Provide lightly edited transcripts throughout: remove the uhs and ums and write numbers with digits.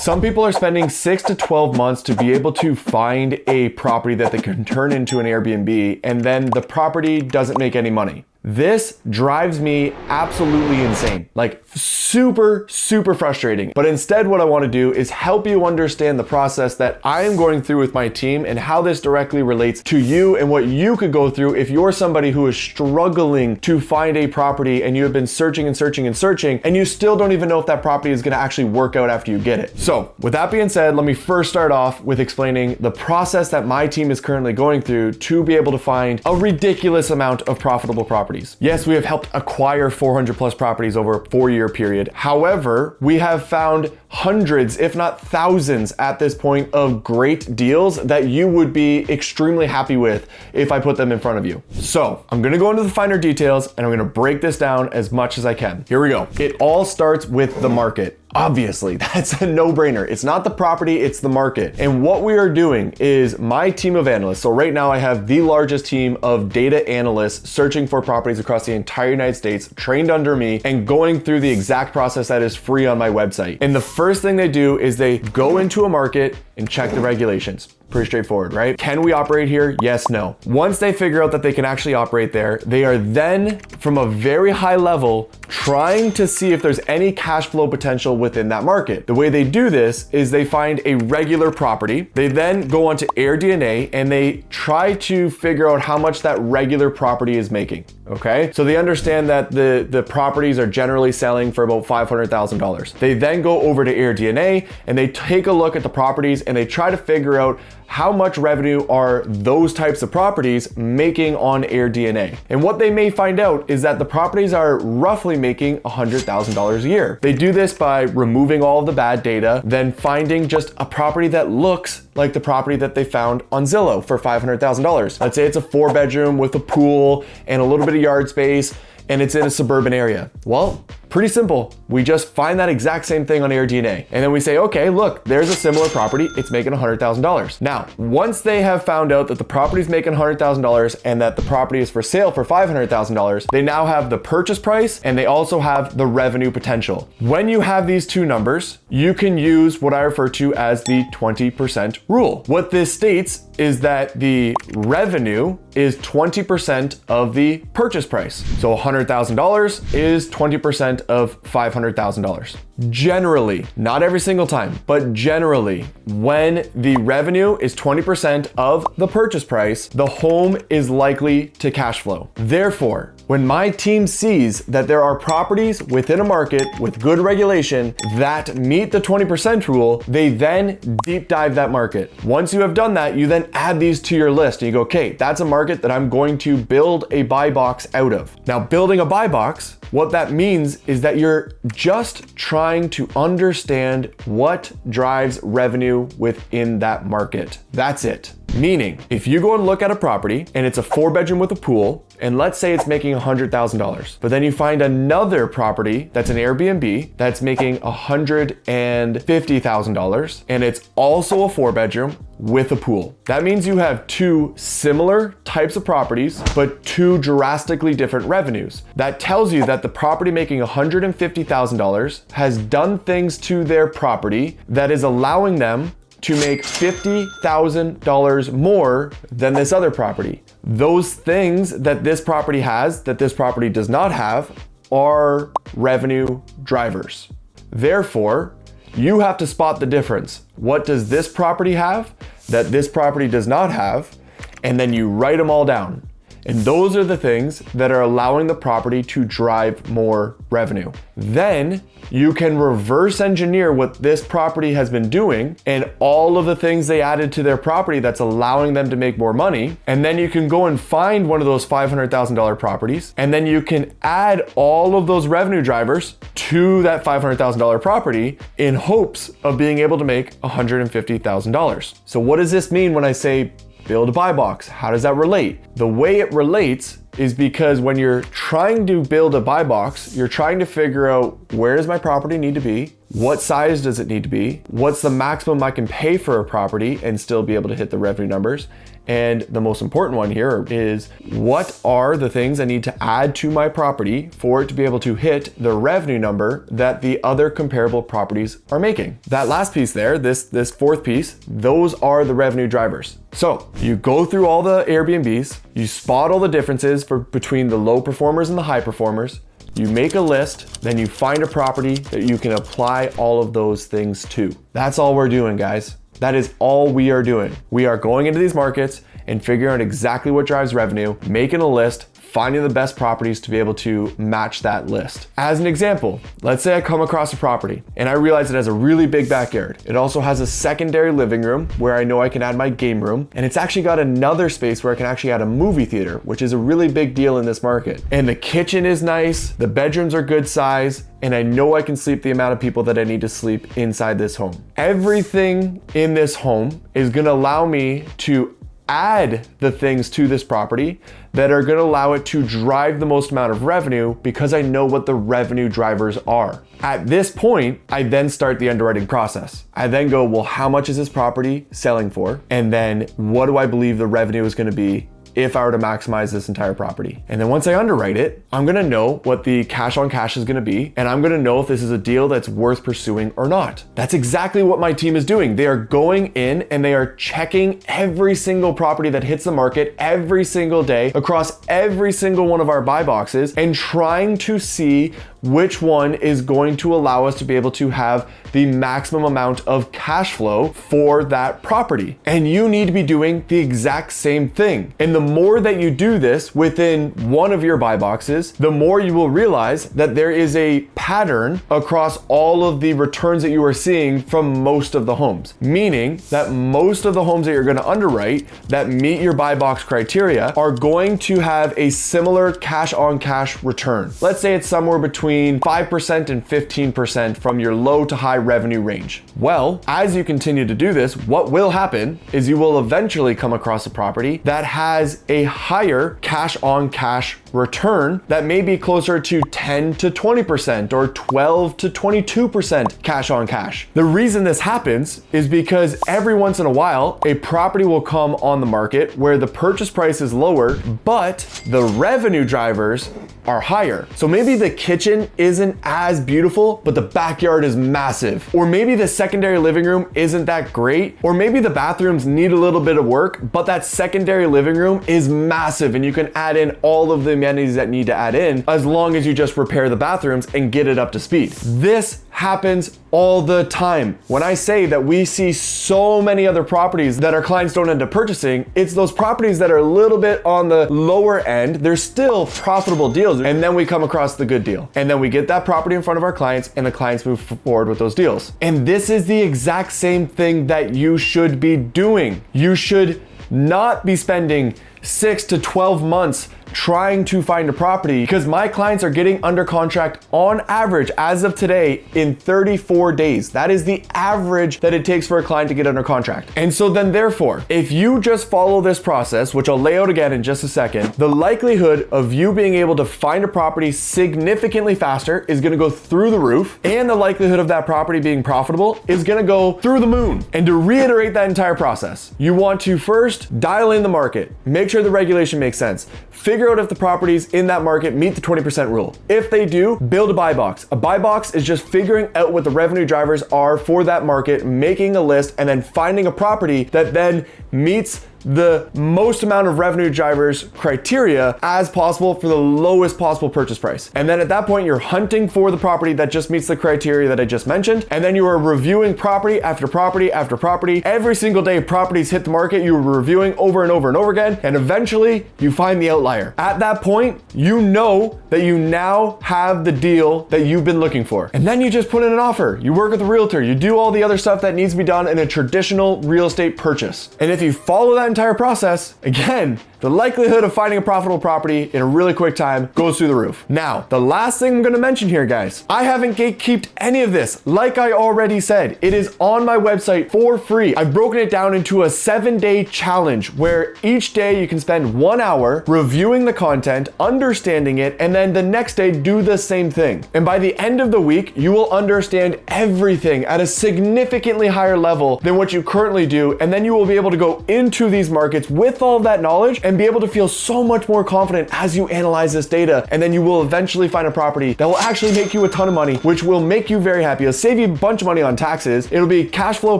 Some people are spending 6 to 12 months to be able to find a property that they can turn into an Airbnb, and then the property doesn't make any money. This drives me absolutely insane, like super frustrating. But instead what I want to do is help you understand the process that I am going through with my team and how this directly relates to you and what you could go through if you're somebody who is struggling to find a property and you have been searching and you still don't even know if that property is going to actually work out after you get it. So with that being said, let me first start off with explaining the process that my team is currently going through to be able to find a ridiculous amount of profitable properties. Yes, we have helped acquire 400 plus properties over a 4-year period. However, we have found hundreds, if not thousands at this point, of great deals that you would be extremely happy with if I put them in front of you. So I'm gonna go into the finer details and I'm gonna break this down as much as I can. Here we go. It all starts with the market. Obviously, that's a no-brainer. It's not the property, it's the market. And what we are doing is my team of analysts. So right now I have the largest team of data analysts searching for properties across the entire United States, trained under me and going through the exact process that is free on my website. And the first thing they do is they go into a market and check the regulations. Pretty straightforward, right? Can we operate here? Yes, no. Once they figure out that they can actually operate there, they are then from a very high level trying to see if there's any cash flow potential within that market. The way they do this is they find a regular property. They then go onto AirDNA and they try to figure out how much that regular property is making. Okay, so they understand that the properties are generally selling for about $500,000. They then go over to AirDNA and they take a look at the properties and they try to figure out how much revenue are those types of properties making on AirDNA. And what they may find out is that the properties are roughly making $100,000 a year. They do this by removing all of the bad data, then finding just a property that looks like the property that they found on Zillow for $500,000. Let's say it's a 4-bedroom with a pool and a little bit of yard space and it's in a suburban area. Well, pretty simple. We just find that exact same thing on AirDNA. And then we say, okay, look, there's a similar property. It's making $100,000. Now, once they have found out that the property is making $100,000 and that the property is for sale for $500,000, they now have the purchase price and they also have the revenue potential. When you have these two numbers, you can use what I refer to as the 20% rule. What this states is that the revenue is 20% of the purchase price. So $100,000 is 20% of $500,000. Generally, not every single time, but generally, when the revenue is 20% of the purchase price, the home is likely to cash flow. Therefore, when my team sees that there are properties within a market with good regulation that meet the 20% rule, they then deep dive that market. Once you have done that, you then add these to your list and you go, okay, that's a market that I'm going to build a buy box out of. Now, building a buy box, what that means is that you're just trying to understand what drives revenue within that market. That's it. Meaning, if you go and look at a property and it's a 4-bedroom with a pool, and let's say it's making $100,000, but then you find another property that's an Airbnb that's making $150,000 and it's also a 4-bedroom with a pool. That means you have two similar types of properties, but two drastically different revenues. That tells you that the property making $150,000 has done things to their property that is allowing them to make $50,000 more than this other property. Those things that this property has, that this property does not have, are revenue drivers. Therefore, you have to spot the difference. What does this property have that this property does not have? And then you write them all down. And those are the things that are allowing the property to drive more revenue. Then you can reverse engineer what this property has been doing and all of the things they added to their property that's allowing them to make more money. And then you can go and find one of those $500,000 properties. And then you can add all of those revenue drivers to that $500,000 property in hopes of being able to make $150,000. So what does this mean when I say build a buy box? How does that relate? The way it relates is because when you're trying to build a buy box, you're trying to figure out, where does my property need to be? What size does it need to be? What's the maximum I can pay for a property and still be able to hit the revenue numbers? And the most important one here is, what are the things I need to add to my property for it to be able to hit the revenue number that the other comparable properties are making? That last piece there, this fourth piece, those are the revenue drivers. So you go through all the Airbnbs, you spot all the differences between the low performers and the high performers. You make a list, then you find a property that you can apply all of those things to. That's all we're doing, guys. That is all we are doing. We are going into these markets and figuring out exactly what drives revenue, making a list, finding the best properties to be able to match that list. As an example, let's say I come across a property and I realize it has a really big backyard. It also has a secondary living room where I know I can add my game room, and it's actually got another space where I can actually add a movie theater, which is a really big deal in this market. And the kitchen is nice, the bedrooms are good size, and I know I can sleep the amount of people that I need to sleep inside this home. Everything in this home is gonna allow me to add the things to this property that are going to allow it to drive the most amount of revenue, because I know what the revenue drivers are. At this point, I then start the underwriting process. I then go, well, how much is this property selling for? And then what do I believe the revenue is going to be if I were to maximize this entire property? And then once I underwrite it, I'm gonna know what the cash on cash is gonna be, and I'm gonna know if this is a deal that's worth pursuing or not. That's exactly what my team is doing. They are going in and they are checking every single property that hits the market every single day across every single one of our buy boxes and trying to see which one is going to allow us to be able to have the maximum amount of cash flow for that property. And you need to be doing the exact same thing. And the more that you do this within one of your buy boxes, the more you will realize that there is a pattern across all of the returns that you are seeing from most of the homes. Meaning that most of the homes that you're going to underwrite that meet your buy box criteria are going to have a similar cash on cash return. Let's say it's somewhere between 5% and 15% from your low to high revenue range. Well, as you continue to do this, what will happen is you will eventually come across a property that has a higher cash on cash return that may be closer to 10 to 20% or 12 to 22% cash on cash. The reason this happens is because every once in a while, a property will come on the market where the purchase price is lower, but the revenue drivers are higher. So maybe the kitchen isn't as beautiful, but the backyard is massive. Or maybe the secondary living room isn't that great. Or maybe the bathrooms need a little bit of work, but that secondary living room is massive and you can add in all of the amenities that need to add in as long as you just repair the bathrooms and get it up to speed. This happens all the time. When I say that we see so many other properties that our clients don't end up purchasing, it's those properties that are a little bit on the lower end. They're still profitable deals. And then we come across the good deal. And then we get that property in front of our clients and the clients move forward with those deals. And this is the exact same thing that you should be doing. You should not be spending 6 to 12 months trying to find a property, because my clients are getting under contract on average as of today in 34 days. That is the average that it takes for a client to get under contract. And so then therefore, if you just follow this process, which I'll lay out again in just a second, the likelihood of you being able to find a property significantly faster is going to go through the roof, and the likelihood of that property being profitable is going to go through the moon. And to reiterate that entire process, you want to first dial in the market, make sure the regulation makes sense, figure out if the properties in that market meet the 20% rule. If they do, build a buy box. A buy box is just figuring out what the revenue drivers are for that market, making a list, and then finding a property that then meets the most amount of revenue drivers criteria as possible for the lowest possible purchase price. And then at that point, you're hunting for the property that just meets the criteria that I just mentioned. And then you are reviewing property after property after property. Every single day properties hit the market, you are reviewing over and over and over again. And eventually you find the outlier. At that point, you know that you now have the deal that you've been looking for. And then you just put in an offer. You work with a realtor. You do all the other stuff that needs to be done in a traditional real estate purchase. And if you follow that entire process, again, the likelihood of finding a profitable property in a really quick time goes through the roof. Now, the last thing I'm gonna mention here, guys, I haven't gatekeeped any of this. Like I already said, it is on my website for free. I've broken it down into a 7-day challenge where each day you can spend 1 hour reviewing the content, understanding it, and then the next day do the same thing. And by the end of the week, you will understand everything at a significantly higher level than what you currently do. And then you will be able to go into these markets with all that knowledge and be able to feel so much more confident as you analyze this data. And then you will eventually find a property that will actually make you a ton of money, which will make you very happy. It'll save you a bunch of money on taxes. It'll be cash flow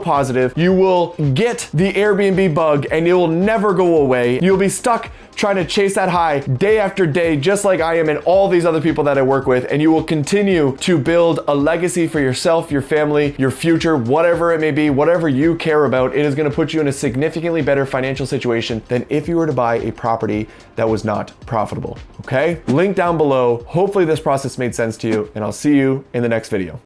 positive. You will get the Airbnb bug and it will never go away. You'll be stuck trying to chase that high day after day, just like I am and all these other people that I work with. And you will continue to build a legacy for yourself, your family, your future, whatever it may be, whatever you care about. It is going to put you in a significantly better financial situation than if you were to buy a property that was not profitable. Okay? Link down below. Hopefully this process made sense to you, and I'll see you in the next video.